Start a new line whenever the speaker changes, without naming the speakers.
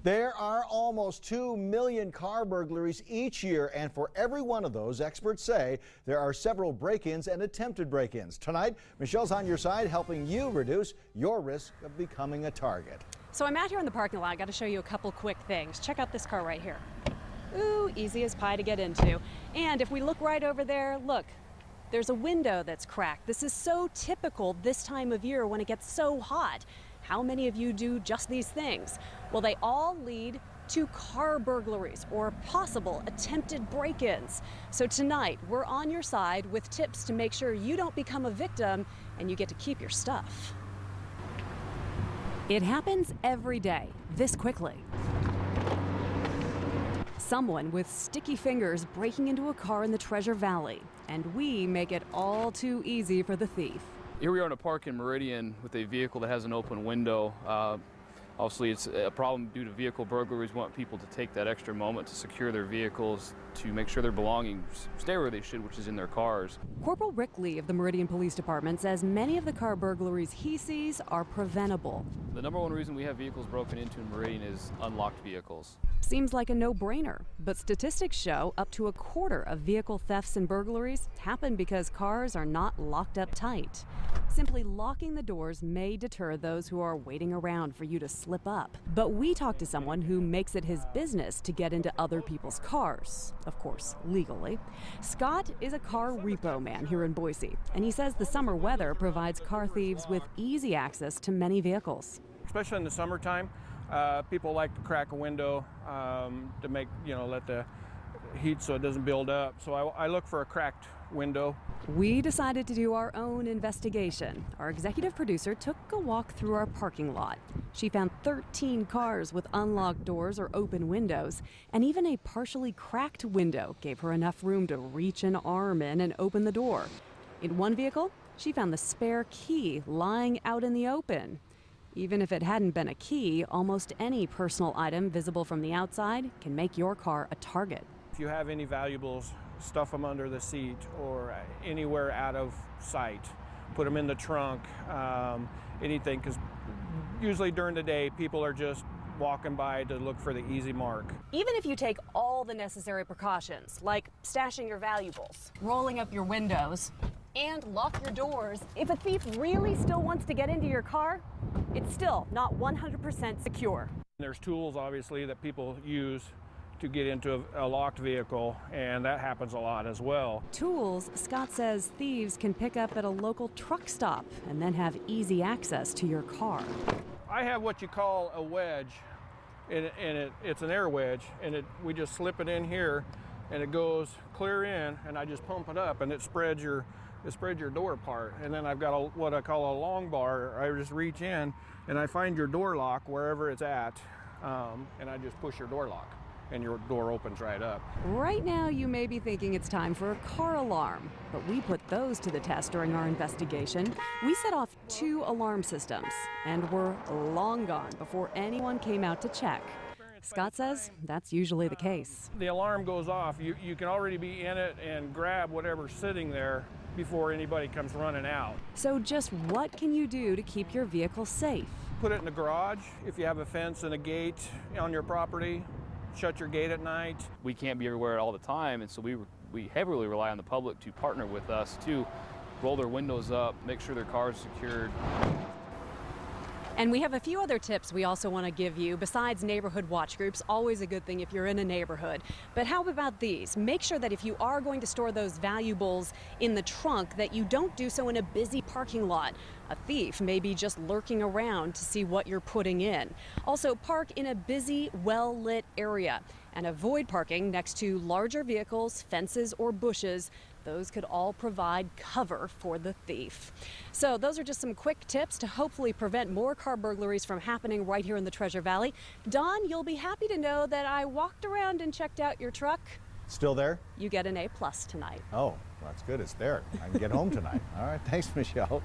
There are almost 2 million car burglaries each year, and for every one of those, experts say there are several break-ins and attempted break-ins. Tonight, Michelle's on your side, helping you reduce your risk of becoming a target.
So I'm out here in the parking lot. I got to show you a couple quick things. Check out this car right here. Ooh, easy as pie to get into. And if we look right over there, look, there's a window that's cracked. This is so typical this time of year when it gets so hot. How many of you do just these things? Well, they all lead to car burglaries or possible attempted break-ins. So tonight, we're on your side with tips to make sure you don't become a victim and you get to keep your stuff. It happens every day, this quickly. Someone with sticky fingers breaking into a car in the Treasure Valley, and we make it all too easy for the thief.
Here we are in a park in Meridian with a vehicle that has an open window. Obviously, it's a problem due to vehicle burglaries. We want people to take that extra moment to secure their vehicles, to make sure their belongings stay where they should, which is in their cars.
Corporal Rick Lee of the Meridian Police Department says many of the car burglaries he sees are preventable.
The number one reason we have vehicles broken into in Meridian is unlocked vehicles.
Seems like a no-brainer, but statistics show up to a quarter of vehicle thefts and burglaries happen because cars are not locked up tight. Simply locking the doors may deter those who are waiting around for you to slip up. But we talked to someone who makes it his business to get into other people's cars, of course, legally. Scott is a car repo man here in Boise, and he says the summer weather provides car thieves with easy access to many vehicles.
Especially in the summertime, people like to crack a window to make, let the heat so it doesn't build up. So I look for a cracked window.
We decided to do our own investigation. Our executive producer took a walk through our parking lot. She found 13 cars with unlocked doors or open windows, and even a partially cracked window gave her enough room to reach an arm in and open the door. In one vehicle, she found the spare key lying out in the open. Even if it hadn't been a key, almost any personal item visible from the outside can make your car a target.
If you have any valuables, stuff them under the seat or anywhere out of sight. Put them in the trunk, anything, because usually during the day people are just walking by to look for the easy mark.
Even if you take all the necessary precautions, like stashing your valuables, rolling up your windows, and lock your doors, if a thief really still wants to get into your car, it's still not 100% secure.
There's tools, obviously, that people use to get into a locked vehicle, and that happens a lot as well.
Tools, Scott says thieves can pick up at a local truck stop and then have easy access to your car.
I have what you call a wedge, and it's an air wedge, and we just slip it in here, and it goes clear in, and I just pump it up, and it spreads your door apart. And then I've got what I call a long bar. I just reach in, and I find your door lock wherever it's at, and I just push your door lock, and your door opens right up.
Right now, you may be thinking it's time for a car alarm, but we put those to the test during our investigation. We set off 2 alarm systems, and were long gone before anyone came out to check. Scott says that's usually the case.
The alarm goes off. You can already be in it and grab whatever's sitting there before anybody comes running out.
So just what can you do to keep your vehicle safe?
Put it in the garage. If you have a fence and a gate on your property, shut your gate at night.
We can't be everywhere all the time, and so we heavily rely on the public to partner with us to roll their windows up, make sure their car is secured.
And we have a few other tips we also want to give you besides neighborhood watch groups. Always a good thing if you're in a neighborhood. But how about these? Make sure that if you are going to store those valuables in the trunk, that you don't do so in a busy parking lot. A thief may be just lurking around to see what you're putting in. Also, park in a busy, well-lit area and avoid parking next to larger vehicles, fences, or bushes. Those could all provide cover for the thief. So those are just some quick tips to hopefully prevent more car burglaries from happening right here in the Treasure Valley. Don, you'll be happy to know that I walked around and checked out your truck.
Still there?
You get an A+ tonight.
Oh, well, that's good. It's there. I can get home tonight. All right. Thanks, Michelle.